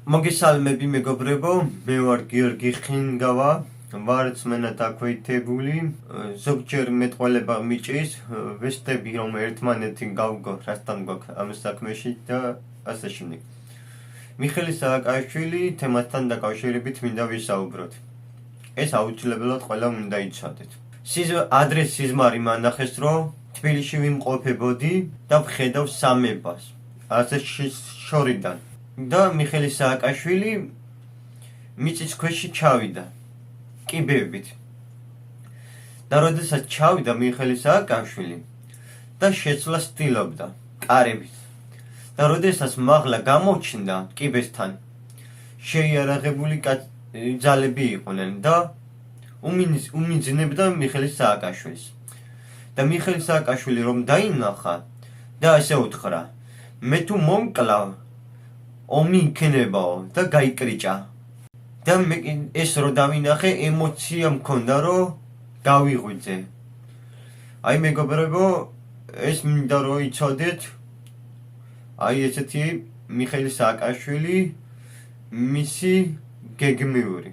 მოგესალმები მეგობრებო, მე ვარ გიორგი ხინგავა, ვარ წმენა დაქვეითებული, ზოგჯერ მეტყველება მიჭრის, ვეცდები რომ ერთმანეთი გავგო რასთან გვაქვს ამ საქმეში და ასე შემდეგ. მიხეილ სააკაშვილი თემასთან დაკავშირებით მინდა ვისაუბროთ. ეს აუცილებლად ყველამ უნდა იცოდეთ. ადრეს სიზმარი მანახეს, რომ თბილისში ვიმყოფებოდი და ვხედავ სამებას, ასე შორიდან. და მიხეილ სააკაშვილი მიწის ქვეშ ჩავიდა კიბეებით. და როდესაც ჩავიდა მიხეილ სააკაშვილი და შეცვლა ცდილობდა კარებით. და როდესაც მაღლა გამოჩნდა კიბესთან, შეიარაღებული ძალები იყვნენ და უმიძინებდა მიხეილ სააკაშვილს. და მიხეილ სააკაშვილი რომ დაინახა და ასე უთხრა, მე თუ მომკლავ, ომი იქნებაო და გაიკრიჭა. და ეს რო დავინახე, ემოცია მქონდა, რომ გავიღვიძე. აი მეგობრებო, ეს მინდა რომ იცოდეთ, აი ესეთი მიხეილ სააკაშვილი მისი გეგმიური.